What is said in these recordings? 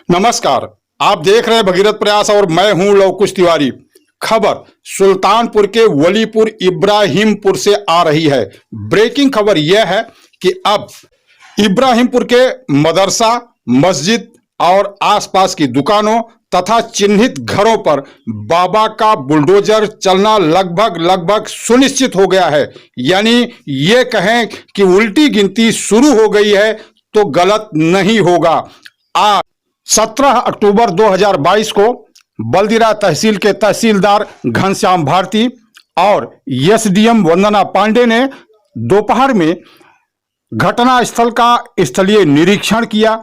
नमस्कार। आप देख रहे हैं भगीरथ प्रयास और मैं हूं लव कुश तिवारी। खबर सुल्तानपुर के वलीपुर इब्राहिमपुर से आ रही है। ब्रेकिंग खबर यह है कि अब इब्राहिमपुर के मदरसा, मस्जिद और आसपास की दुकानों तथा चिन्हित घरों पर बाबा का बुलडोजर चलना लगभग सुनिश्चित हो गया है। यानी ये कहें कि उल्टी गिनती शुरू हो गई है तो गलत नहीं होगा। आज 17 अक्टूबर 2022 को बल्दिरा तहसील के तहसीलदार घनश्याम भारती और एसडीएम वंदना पांडे ने दोपहर में घटनास्थल का स्थलीय निरीक्षण किया।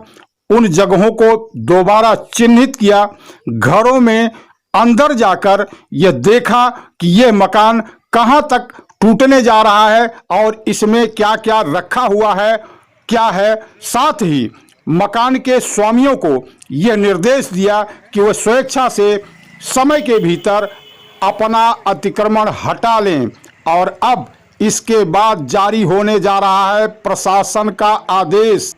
उन जगहों को दोबारा चिन्हित किया। घरों में अंदर जाकर यह देखा कि यह मकान कहां तक टूटने जा रहा है और इसमें क्या क्या रखा हुआ है, क्या है। साथ ही मकान के स्वामियों को यह निर्देश दिया कि वह स्वेच्छा से समय के भीतर अपना अतिक्रमण हटा लें। और अब इसके बाद जारी होने जा रहा है प्रशासन का आदेश।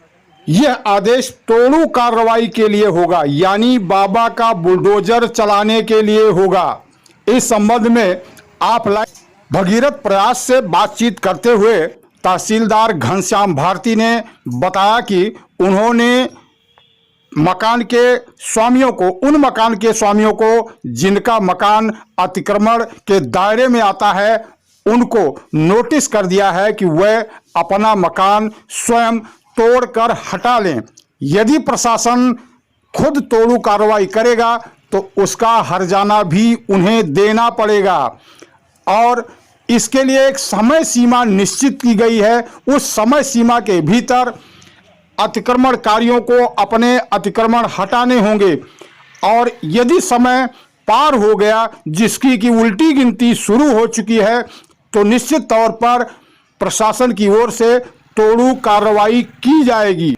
यह आदेश तोड़ू कार्रवाई के लिए होगा, यानी बाबा का बुलडोजर चलाने के लिए होगा। इस संबंध में आप भगीरथ प्रयास से बातचीत करते हुए तहसीलदार घनश्याम भारती ने बताया कि उन्होंने उन मकान के स्वामियों को जिनका मकान अतिक्रमण के दायरे में आता है, उनको नोटिस कर दिया है कि वह अपना मकान स्वयं तोड़कर हटा लें। यदि प्रशासन खुद तोड़ू कार्रवाई करेगा तो उसका हर्जाना भी उन्हें देना पड़ेगा और इसके लिए एक समय सीमा निश्चित की गई है। उस समय सीमा के भीतर अतिक्रमणकारियों को अपने अतिक्रमण हटाने होंगे और यदि समय पार हो गया, जिसकी की उल्टी गिनती शुरू हो चुकी है, तो निश्चित तौर पर प्रशासन की ओर से तोड़ू कार्रवाई की जाएगी।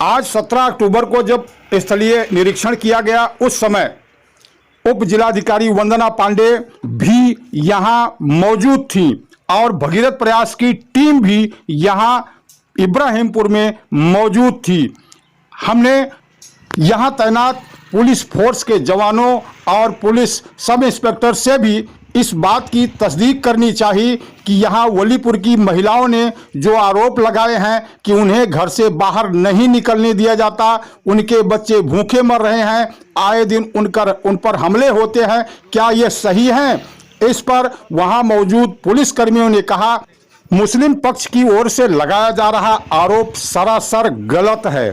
आज 17 अक्टूबर को जब स्थलीय निरीक्षण किया गया, उस समय उप जिलाधिकारी वंदना पांडे भी यहां मौजूद थी और भगीरथ प्रयास की टीम भी यहां इब्राहिमपुर में मौजूद थी। हमने यहां तैनात पुलिस फोर्स के जवानों और पुलिस सब इंस्पेक्टर से भी इस बात की तस्दीक करनी चाहिए कि यहाँ वलीपुर की महिलाओं ने जो आरोप लगाए हैं कि उन्हें घर से बाहर नहीं निकलने दिया जाता, उनके बच्चे भूखे मर रहे हैं, आए दिन उन पर हमले होते हैं, क्या ये सही है? इस पर वहाँ मौजूद पुलिसकर्मियों ने कहा, मुस्लिम पक्ष की ओर से लगाया जा रहा आरोप सरासर गलत है।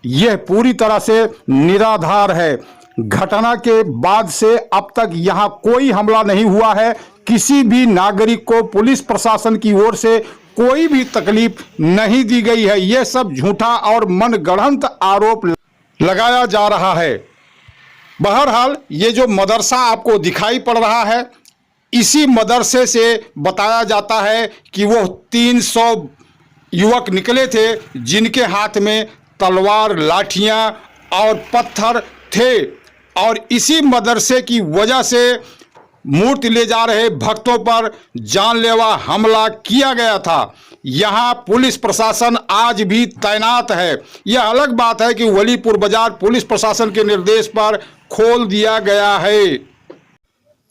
यह पूरी तरह से निराधार है। घटना के बाद से अब तक यहाँ कोई हमला नहीं हुआ है। किसी भी नागरिक को पुलिस प्रशासन की ओर से कोई भी तकलीफ नहीं दी गई है। यह सब झूठा और मनगढ़ंत आरोप लगाया जा रहा है। बहरहाल ये जो मदरसा आपको दिखाई पड़ रहा है, इसी मदरसे से बताया जाता है कि वो 300 युवक निकले थे जिनके हाथ में तलवार, लाठियां और पत्थर थे और इसी मदरसे की वजह से मूर्ति ले जा रहे भक्तों पर जानलेवा हमला किया गया था। यहाँ पुलिस प्रशासन आज भी तैनात है। यह अलग बात है कि वलीपुर बाजार पुलिस प्रशासन के निर्देश पर खोल दिया गया है।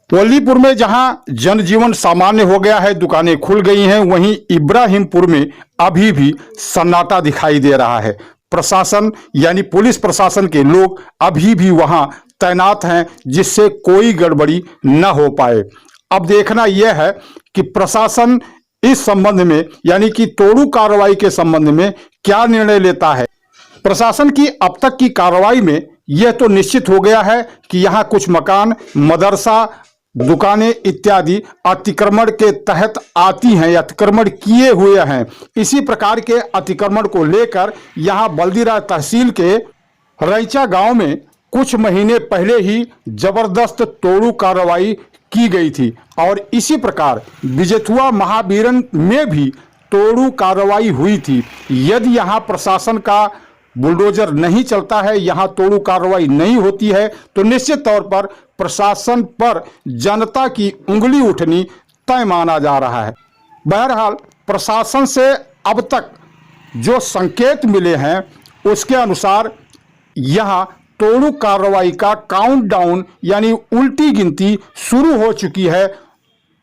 वलीपुर में जहां जनजीवन सामान्य हो गया है, दुकानें खुल गई हैं, वहीं इब्राहिमपुर में अभी भी सन्नाटा दिखाई दे रहा है। प्रशासन यानी पुलिस प्रशासन के लोग अभी भी वहां तैनात हैं, जिससे कोई गड़बड़ी न हो पाए। अब देखना यह है कि प्रशासन इस संबंध में यानी कि तोड़ू कार्रवाई के संबंध में क्या निर्णय लेता है। प्रशासन की अब तक की कार्रवाई में यह तो निश्चित हो गया है कि यहाँ कुछ मकान, मदरसा, दुकानें इत्यादि अतिक्रमण के तहत आती हैं, अतिक्रमण किए हुए हैं। इसी प्रकार के अतिक्रमण को लेकर यहाँ बल्दिरा तहसील के रईचा गांव में कुछ महीने पहले ही जबरदस्त तोड़ू कार्रवाई की गई थी और इसी प्रकार बिजेथुआ महाबीरन में भी तोड़ू कार्रवाई हुई थी। यदि यहाँ प्रशासन का बुलडोजर नहीं चलता है, यहाँ तोड़ू कार्रवाई नहीं होती है, तो निश्चित तौर पर प्रशासन पर जनता की उंगली उठनी तय माना जा रहा है। बहरहाल प्रशासन से अब तक जो संकेत मिले हैं उसके अनुसार यहाँ तोड़ू कार्रवाई का काउंटडाउन यानी उल्टी गिनती शुरू हो चुकी है।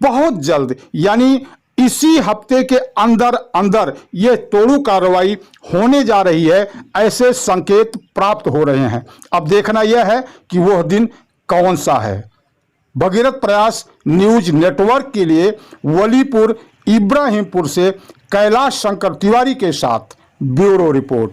बहुत जल्द यानी इसी हफ्ते के अंदर अंदर ये तोड़ू कार्रवाई होने जा रही है, ऐसे संकेत प्राप्त हो रहे हैं। अब देखना यह है कि वह दिन कौन सा है। भगीरथ प्रयास न्यूज नेटवर्क के लिए वलीपुर इब्राहिमपुर से कैलाश शंकर तिवारी के साथ ब्यूरो रिपोर्ट।